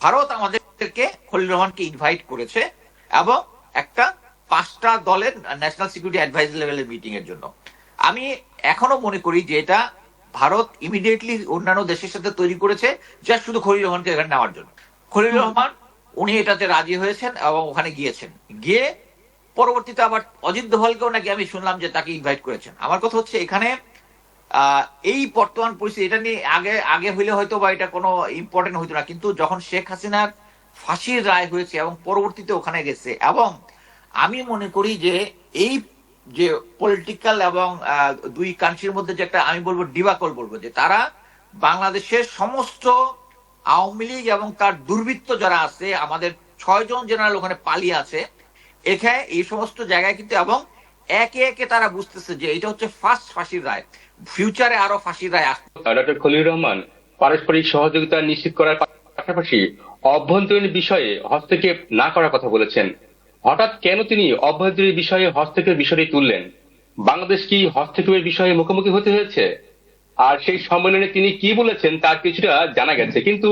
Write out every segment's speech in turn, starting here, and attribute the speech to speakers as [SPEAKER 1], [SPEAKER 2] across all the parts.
[SPEAKER 1] ভারত আমাদেরকে খলিলুর রহমানকে ইনভাইট করেছে এবং একটা 5টা দলের ন্যাশনাল সিকিউরিটি অ্যাডভাইজার লেভেলের মিটিং এর জন্য। আমি এখনো মনে করি যে এটা ভারত ইমিডিয়েটলি অন্যান্য দেশের সাথে তৈরি করেছে যা শুধু খলিলুর রহমানকে এখানে নেওয়ার জন্য। খলিলুর রহমান উনি এটাতে রাজি হয়েছেন এবং ওখানে গিয়েছেন, গিয়ে পরবর্তীতে আবার অজিত দোভালকেও নাকি আমি শুনলাম যে তাকে ইনভাইট করেছেন। আমার কথা হচ্ছে এখানে এই বর্তমান পরিস্থিতি এটা নিয়ে আগে আগে হইলে হয়তো বা এটা কোনো ইম্পর্টেন্ট হইতো না, কিন্তু যখন শেখ হাসিনার ফাঁসির রায় হয়েছে এবং পরবর্তীতে ওখানে গেছে, এবং আমি মনে করি যে এই যে পলিটিক্যাল এবং দুই কান্ট্রির মধ্যে যে একটা আমি বলবো ডিবাকল বলবো, যে তারা বাংলাদেশের সমস্ত আওয়ামী লীগ এবং তার দুর্বৃত্ত যারা আছে, আমাদের 6 জন জেনারেল ওখানে পালিয়ে আছে এখানে এই সমস্ত জায়গায় কিন্তু, এবং একে একে তারা বুঝতেছে যে এটা হচ্ছে ফার্স্ট ফাঁসির রায়, ফিউচারে আরো ফাঁসির রায় আসবে।
[SPEAKER 2] ডক্টর খলিলুর রহমান পারস্পরিক সহযোগিতা নিশ্চিত করার পাশাপাশি অভ্যন্তরীণ বিষয়ে হস্তক্ষেপ না করার কথা বলেছেন। হঠাৎ কেন তিনি অভ্যন্তরীণ বিষয়ে হস্তক্ষেপের বিষয়টি তুললেন? বাংলাদেশ কি হস্তক্ষেপের বিষয়ে মুখোমুখি হতে হয়েছে? আর সেই সম্মেলনে তিনি কি বলেছেন তার কিছুটা জানা গেছে, কিন্তু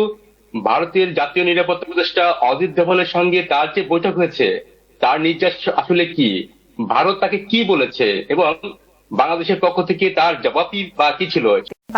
[SPEAKER 2] ভারতের জাতীয় নিরাপত্তা উপদেষ্টা অজিত দোভালের সঙ্গে তার যে বৈঠক হয়েছে তার নির্যাস আসলে কি, ভারত তাকে কি বলেছে এবং বাংলাদেশের পক্ষ থেকে তার জবাবই বা কি ছিল?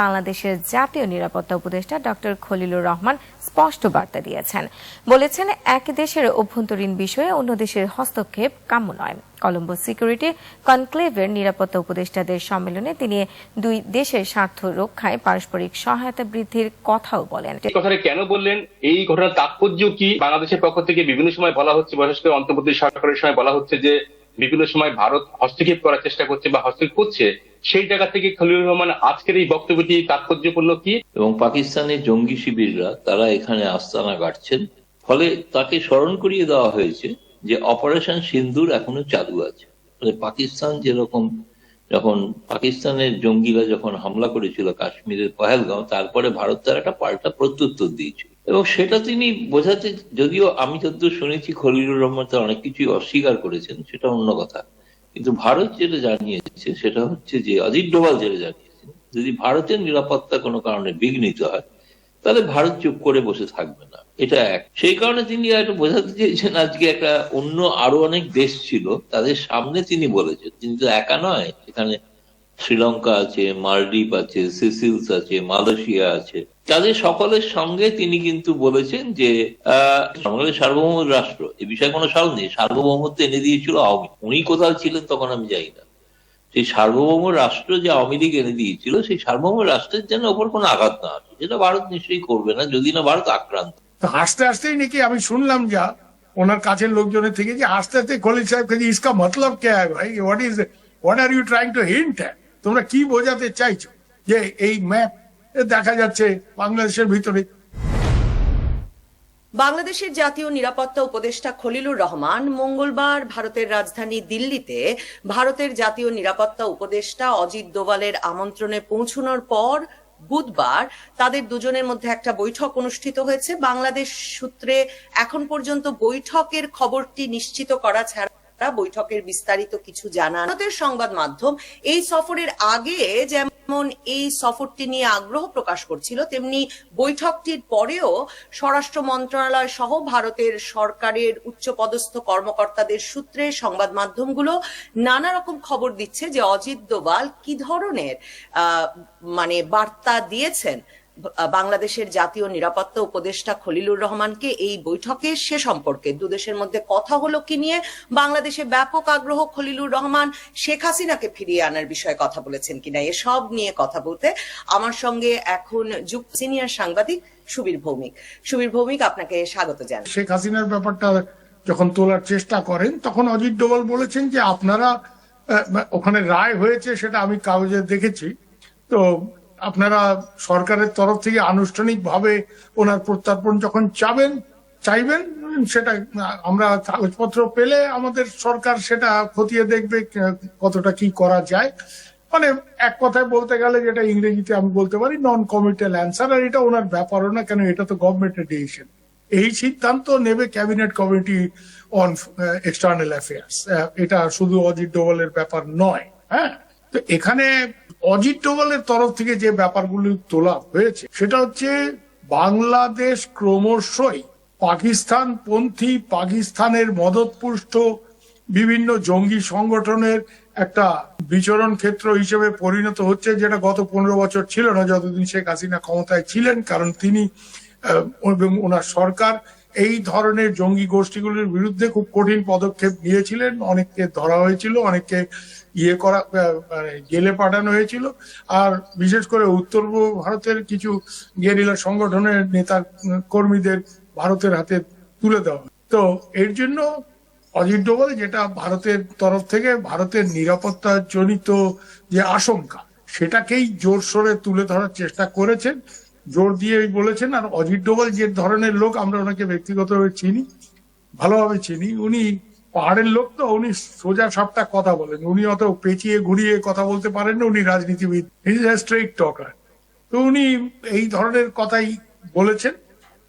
[SPEAKER 3] বাংলাদেশের জাতীয় নিরাপত্তা উপদেষ্টা ডক্টর খলিলুর রহমান স্পষ্ট বার্তা দিয়েছেন, বলেছেন এক দেশের অভ্যন্তরীণ বিষয়ে অন্য দেশের হস্তক্ষেপ কাম্য নয়। কলম্বো সিকিউরিটি কনক্লেভের নিরাপত্তা উপদেষ্টাদের সম্মেলনে তিনি দুই দেশের স্বার্থ রক্ষায় পারস্পরিক সহায়তা বৃদ্ধির কথাও বলেন।
[SPEAKER 2] এই কথাটা কেন বললেন, এই ঘটনার তাৎপর্য কি? বাংলাদেশের পক্ষ থেকে বিভিন্ন সময় বলা হচ্ছে, বিশেষ করে অন্তর্বর্তী সরকারের সময় বলা হচ্ছে যে বিভিন্ন সময় ভারত হস্তক্ষেপ করার চেষ্টা করছে বা হস্তক্ষেপ করছে, সেই জায়গা থেকে খলিলুর রহমান আজকের এই বক্তব্যটি তাৎপর্যপূর্ণ কি?
[SPEAKER 4] এবং পাকিস্তানের জঙ্গি শিবিররা তারা এখানে আস্তানা গাড়ছেন, ফলে তাকে স্মরণ করিয়ে দেওয়া হয়েছে যে অপারেশন সিন্দুর এখনো চালু আছে। পাকিস্তান যেরকম, যখন পাকিস্তানের জঙ্গিরা যখন হামলা করেছিল কাশ্মীরের পহেলগাঁও, তারপরে ভারত তার একটা পাল্টা প্রত্যুত্তর দিয়েছিল, এবং সেটা তিনি বোঝাতে, যদিও আমি যতদূর শুনেছি খলিলুর রহমান তার অনেক কিছুই অস্বীকার করেছেন, সেটা অন্য কথা, কিন্তু ভারত যেটা জানিয়েছে সেটা হচ্ছে যে অজিত ডোভাল যেটা জানিয়েছেন, যদি ভারতের নিরাপত্তা কোনো কারণে বিঘ্নিত হয় তাহলে ভারত চুপ করে বসে থাকবে না, এটা এক। সেই কারণে তিনি একটা বোঝাতে চেয়েছেন, আজকে একটা অন্য আরো অনেক দেশ ছিল তাদের সামনে তিনি বলেছেন তিনি তো একা নয়, এখানে শ্রীলঙ্কা আছে, মালদ্বীপ আছে, সিসিলস আছে, মালয়েশিয়া আছে, তাদের সকলের সঙ্গে তিনি কিন্তু বলেছেন যে বাংলাদেশ সার্বভৌম রাষ্ট্র, এ বিষয়ে কোনো সন্দেহ নেই, সার্বভৌমত্ব এনে দিয়েছিল আওয়ামী, উনি কোথাও ছিলেন তখন আমি জানি না, সেই সার্বভৌম রাষ্ট্র যে আওয়ামী লীগ এনে দিয়েছিল, সেই সার্বভৌম রাষ্ট্রের যেন ওপর কোনো আঘাত না আসে, যেটা ভারত নিশ্চয়ই করবে না যদি না ভারত আক্রান্ত।
[SPEAKER 5] হাসতে হাসতেই নাকি আমি শুনলাম যা ওনার কাছের লোকজনের থেকে, যে হাসতে হাসতে খলিল সাহেবকে যে ইসকা মতলব কে হ্যায় ভাই, what are you trying to hint, তোমরা কি বোঝাতে চাইছো যে এই ম্যাপ দেখা যাচ্ছে বাংলাদেশের ভিতরে?
[SPEAKER 6] বাংলাদেশের জাতীয় নিরাপত্তা উপদেষ্টা খলিলুর রহমান মঙ্গলবার ভারতের রাজধানী দিল্লিতে ভারতের জাতীয় নিরাপত্তা উপদেষ্টা অজিত দোভালের আমন্ত্রণে পৌঁছানোর পর বুধবার তাদের দুজনের মধ্যে একটা বৈঠক অনুষ্ঠিত হয়েছে। বাংলাদেশ সূত্রে এখন পর্যন্ত বৈঠকের খবরটি নিশ্চিত করা ছাড়া বৈঠকের বিস্তারিত কিছু জানান ভারতের সংবাদ মাধ্যম। এই সফরের আগে যেমন এই সফরটি নিয়ে আগ্রহ প্রকাশ করছিল, তেমনি বৈঠকটির পরেও স্বরাষ্ট্র মন্ত্রণালয় সহ ভারতের সরকারের উচ্চপদস্থ কর্মকর্তাদের সূত্রে সংবাদ মাধ্যমগুলো নানা রকম খবর দিচ্ছে যে অজিত দোভাল কি ধরনের বার্তা দিয়েছেন বাংলাদেশের জাতীয় নিরাপত্তা উপদেষ্টা খলিলুর রহমানকে এই বৈঠকে, সে সম্পর্কে দুদেশের মধ্যে কথা হলো কি নিয়ে, বাংলাদেশে ব্যাপক আগ্রহ খলিলুর রহমান শেখ হাসিনাকে ফিরিয়ে আনার বিষয়ে কথা বলেছেন কিনা, এসব নিয়ে কথা বলতে আমার সঙ্গে এখন যুক্ত সিনিয়র সাংবাদিক সুবীর ভৌমিক। সুবীর ভৌমিক, আপনাকে স্বাগত জানাই।
[SPEAKER 5] শেখ হাসিনার ব্যাপারটা যখন তোলার চেষ্টা করেন তখন অজিত ডোভাল বলেছেন যে আপনারা ওখানে রায় হয়েছে সেটা আমি কাগজে দেখেছি, তো আপনারা সরকারের তরফ থেকে আনুষ্ঠানিক ভাবে ওনার প্রত্যর্পণ যখন চাইবেন সেটা আমরা কাগজপত্র পেলে আমাদের সরকার সেটা খতিয়ে দেখবে কতটা কি করা যায়। মানে এক কথায় বলতে গেলে, যেটা ইংরেজিতে আমি বলতে পারি, নন কমিটাল অ্যান্সার। আর এটা ওনার ব্যাপারও না, কেন এটা তো গভর্নমেন্টের ডিসিশন, এই সিদ্ধান্ত নেবে cabinet committee on external affairs, এটা শুধু অজিত ডোভালের ব্যাপার নয়। হ্যাঁ, তো এখানে অজিত ডোভালের তরফ থেকে যে ব্যাপারগুলি তোলা হয়েছে সেটা হচ্ছে বাংলাদেশ ক্রমশই পাকিস্তানপন্থী, পাকিস্তানের মদতপুষ্ট বিভিন্ন জঙ্গি সংগঠনের একটা বিচরণ ক্ষেত্র হিসেবে পরিণত হচ্ছে, যেটা গত 15 বছর ছিল না যতদিন শেখ হাসিনা ক্ষমতায় ছিলেন। কারণ তিনি এবং ওনার সরকার এই ধরনের জঙ্গি গোষ্ঠীগুলির বিরুদ্ধে খুব কঠিন পদক্ষেপ নিয়েছিলেন। অনেককে ধরা হয়েছিল, অনেককে জেলে পাঠানো হয়েছিল, আর বিশেষ করে উত্তর ভারতের কিছু গেরিলা সংগঠনের নেতা কর্মীদের ভারতের হাতে তুলে দেওয়া। তো এর জন্য অজিত ডোভাল যেটা ভারতের তরফ থেকে ভারতের নিরাপত্তা জনিত যে আশঙ্কা সেটাকেই জোর সোরে তুলে ধরার চেষ্টা করেছেন, জোর দিয়ে বলেছেন। আর অজিত ডোভাল যে ধরনের লোক, আমরা ওনাকে ব্যক্তিগতভাবে চিনি, ভালোভাবে চিনি। উনি পাহাড়ের লোক, তো উনি সোজা সাপটা কথা বলেন, উনি অত পেঁচিয়ে ঘুরিয়ে কথা বলতে পারেন না। উনি রাজনীতিবিদ, ইজ এ স্ট্রেইট টকার। তো উনি এই ধরনের কথাই বলেছেন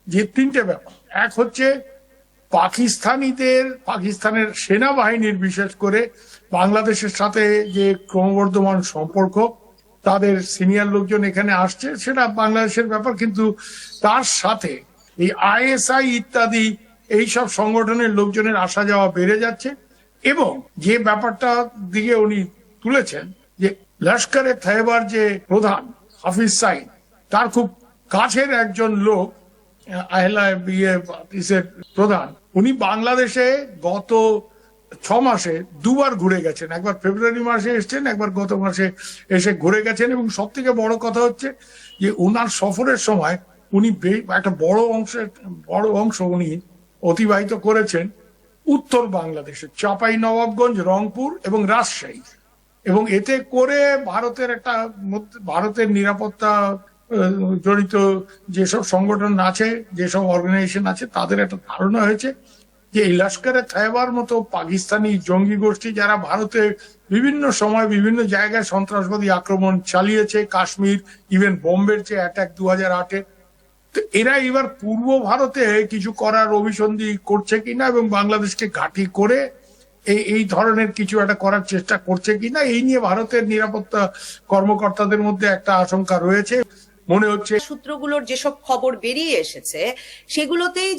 [SPEAKER 5] যে 3টে ব্যাপার। এক হচ্ছে পাকিস্তানের সেনাবাহিনীর, বিশেষ করে বাংলাদেশের সাথে যে ক্রমবর্ধমান সম্পর্ক, তাদের সিনিয়র লোকজন এখানে আসছে, সেটা বাংলাদেশের ব্যাপার, কিন্তু তার সাথে এই ISI ইত্যাদি এইসব সংগঠনের লোকজনের আসা যাওয়া বেড়ে যাচ্ছে। এবং যে ব্যাপারটা দিকে উনি তুলেছেন যে লস্করে তৈয়বার যে প্রধান হাফিজ সাইদ, তার খুব কাছের একজন লোক, আহলা বিএর প্রধান, উনি বাংলাদেশে গত 6 মাসে 2বার ঘুরে গেছেন। একবার ফেব্রুয়ারি মাসে এসেছেন, একবার গত মাসে এসে ঘুরে গেছেন। এবং সব থেকে বড় কথা হচ্ছে যে ওনার সফরের সময় উনি একটা বড় অংশ উনি অতিবাহিত করেছেন উত্তর বাংলাদেশে, চাঁপাই নবাবগঞ্জ, রংপুর এবং রাজশাহী। এবং এতে করে ভারতের নিরাপত্তা জড়িত যেসব সংগঠন আছে, যেসব অর্গানাইজেশন আছে, তাদের একটা ধারণা হয়েছে যে এই লস্করে তৈয়বার মতো পাকিস্তানি জঙ্গি গোষ্ঠী, যারা ভারতে বিভিন্ন সময় বিভিন্ন জায়গায় সন্ত্রাসবাদী আক্রমণ চালিয়েছে, কাশ্মীর, ইভেন বোম্বের যে অ্যাটাক 2008-এ, তো এরা এবার পূর্ব ভারতে কিছু করার অভিসন্ধি করছে কিনা এবং বাংলাদেশকে ঘাঁটি করে এই ধরনের কিছু একটা করার চেষ্টা করছে কিনা, এই নিয়ে ভারতের নিরাপত্তা কর্মকর্তাদের মধ্যে একটা আশঙ্কা রয়েছে। মনে হচ্ছে
[SPEAKER 6] সূত্রগুলোর যেসব খবর বেরিয়ে এসেছে সেগুলোতেই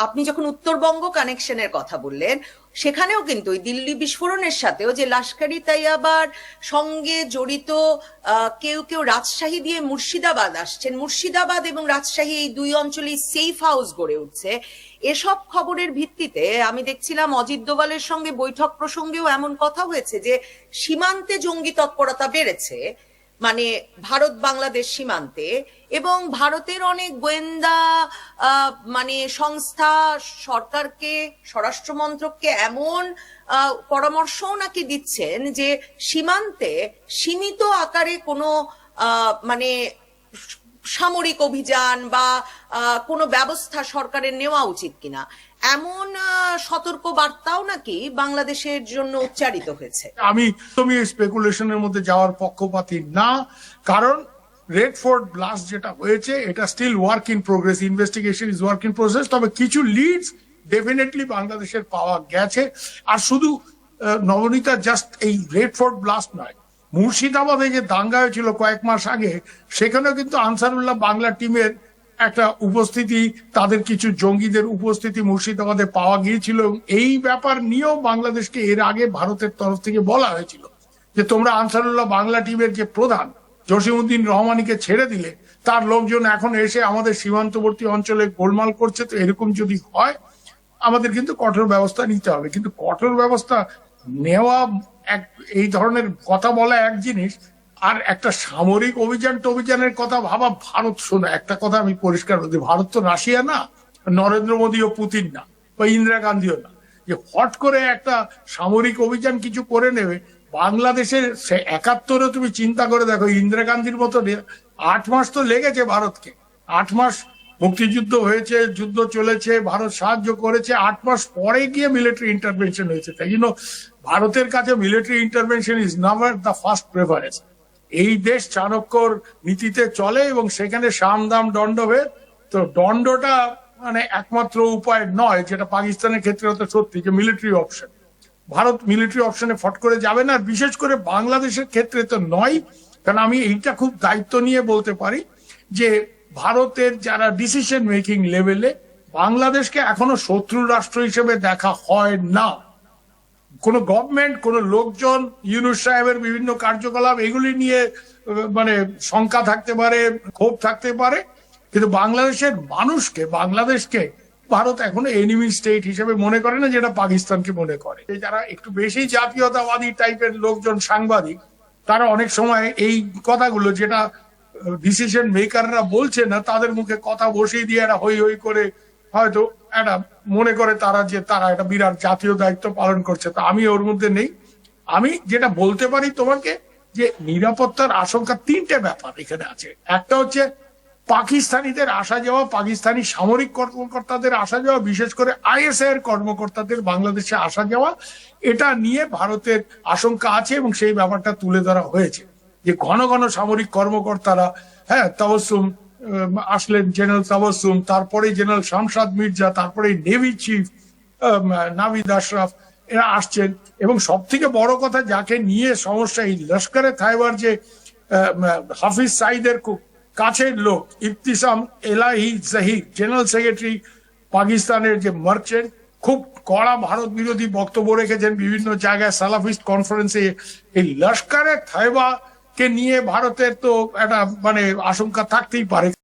[SPEAKER 6] আপনি যখন উত্তরবঙ্গ কানেকশনের কথা বললেন, সেখানেও কিন্তু দিল্লি বিস্ফোরণের সাথেও যে লস্করি তৈয়বার সঙ্গে জড়িত কেউ কেউ রাজশাহী দিয়ে মুর্শিদাবাদ আসছেন, মুর্শিদাবাদ এবং রাজশাহী এই 2 অঞ্চলেই সেফ হাউস গড়ে উঠছে, এসব খবরের ভিত্তিতে আমি দেখছিলাম অজিত ডোভালের সঙ্গে বৈঠক প্রসঙ্গেও এমন কথা হয়েছে যে সীমান্তে জঙ্গি তৎপরতা বেড়েছে, মানে ভারত বাংলাদেশ সীমান্তে, এবং ভারতের অনেক গোয়েন্দা সংস্থা সরকারকে, স্বরাষ্ট্র মন্ত্রককে এমন পরামর্শও নাকি দিচ্ছেন যে সীমান্তে সীমিত আকারে কোনো সামরিক অভিযান বা কোনো ব্যবস্থা সরকারের নেওয়া উচিত কিনা, এমন সতর্ক বার্তাও নাকি বাংলাদেশের জন্য উচ্চারিত হয়েছে।
[SPEAKER 5] আমি স্পেকুলেশনের মধ্যে যাওয়ার পক্ষপাতী না, কারণ রেড ফোর্ট ব্লাস্ট যেটা হয়েছে এটা still work in progress, investigation is work in progress. তবে কিছু লিডস ডেফিনেটলি বাংলাদেশের পাওয়া গেছে। আর শুধু নবনীতা, জাস্ট এই রেড ফোর্ট ব্লাস্ট নয়, মুর্শিদাবাদে যে দাঙ্গা হয়েছিল কয়েক মাস আগে, সেখানেও কিন্তু আনসারুল্লাহ বাংলা টিমের একটা উপস্থিতি, তাদের কিছু জঙ্গিদের উপস্থিতি মুর্শিদাবাদে পাওয়া গিয়েছিল। এই ব্যাপার নিয়েও বাংলাদেশকে এর আগে ভারতের তরফ থেকে বলা হয়েছিল যে তোমরা আনসারুল্লাহ বাংলা টিমের যে প্রধান জসিমউদ্দিন রহমানিকে ছেড়ে দিলে, তার লোকজন এখন এসে আমাদের সীমান্তবর্তী অঞ্চলে গোলমাল করছে। তো এরকম যদি হয় আমাদের কিন্তু কঠোর ব্যবস্থা নিতে হবে। কিন্তু কঠোর ব্যবস্থা নেওয়া এই ধরনের কথা বলা এক জিনিস, আর একটা সামরিক অভিযানের কথা ভাবা, ভারত শোনা একটা কথা আমি পরিষ্কার বলছি, ভারত তো রাশিয়া না, নরেন্দ্র মোদী ও পুতিন না, বা ইন্দিরা গান্ধীও না, যে হট করে একটা সামরিক অভিযান কিছু করে নেবে। বাংলাদেশের 71-এ তুমি চিন্তা করে দেখো, ইন্দিরা গান্ধীর মতো 8 মাস তো লেগেছে ভারতকে, 8 মাস মুক্তিযুদ্ধ হয়েছে, যুদ্ধ চলেছে, ভারত সাহায্য করেছে, 8 মাস পরে গিয়ে মিলিটারি ইন্টারভেনশন হয়েছে। তাই জন্য ভারতের কাছে military intervention is never the first preference. এই দেশ চাণক্যর নীতিতে চলে এবং সেখানে সাম দাম দণ্ডভেদ। তো দণ্ডটা একমাত্র উপায় নয়, যেটা পাকিস্তানের ক্ষেত্রে হতো সত্যি, যে মিলিটারি অপশন। ভারত মিলিটারি অপশনে ফট করে যাবে না, বিশেষ করে বাংলাদেশের ক্ষেত্রে তো নয়। কারণ আমি এইটা খুব দায়িত্ব নিয়ে বলতে পারি যে ভারতের যারা ডিসিশন মেকিং লেভেলে বাংলাদেশকে এখনো শত্রু রাষ্ট্র হিসেবে দেখা হয় না। কোন গভর্নমেন্ট, কোন লোকজন, ইউনূস সাহেবের বিভিন্ন কার্যকলাপ এগুলি নিয়ে মানে শঙ্কা থাকতে পারে, ক্ষোভ থাকতে পারে, কিন্তু বাংলাদেশকে ভারত এখনো এনিমি স্টেট হিসেবে মনে করে না, যেটা পাকিস্তানকে মনে করে। যারা একটু বেশি জাতীয়তাবাদী টাইপের লোকজন, সাংবাদিক, তারা অনেক সময় এই কথাগুলো যেটা ডিসিশন মেকাররা বলছে না, তাদের মুখে কথা বসিয়ে দিয়ে এরা হই হই করে হয়তো একটা মনে করে তারা একটা বিরাট জাতীয় দায়িত্ব পালন করছে। তা আমি ওর মধ্যে নেই। আমি যেটা বলতে পারি তোমাকে, যে নিরাপত্তার আশঙ্কা তিনটে ব্যাপার এখানে আছে। একটা হচ্ছে পাকিস্তানিদের আসা যাওয়া, পাকিস্তানি সামরিক কর্মকর্তাদের আসা যাওয়া, বিশেষ করে আইএসআই এর কর্মকর্তাদের বাংলাদেশে আসা যাওয়া, এটা নিয়ে ভারতের আশঙ্কা আছে এবং সেই ব্যাপারটা তুলে ধরা হয়েছে যে ঘন ঘন সামরিক কর্মকর্তারা, তাবাসসুম আসলেন, জেনারেল তাবাসসুম, তারপরে জেনারেল শামশাদ মির্জা, তারপরে নেভি চিফ নাভিদ আশরাফ, এরা আসছেন। এবং সব থেকে বড় কথা, যাকে নিয়ে সমস্যা, এই লস্করে তাইবার যে হাফিজ সাইদের খুব কাছের লোক ইবতিসাম এলাহি জাহিদ, জেনারেল সেক্রেটারি পাকিস্তানের, যে মার্চেন্ট, খুব কড়া ভারত বিরোধী বক্তব্য রেখেছেন বিভিন্ন জায়গায়, সালাফিস্ট কনফারেন্সে। এই লস্করে তাইবা কে নিয়ে ভারতের তো একটা মানে আশঙ্কা থাকতেই পারে।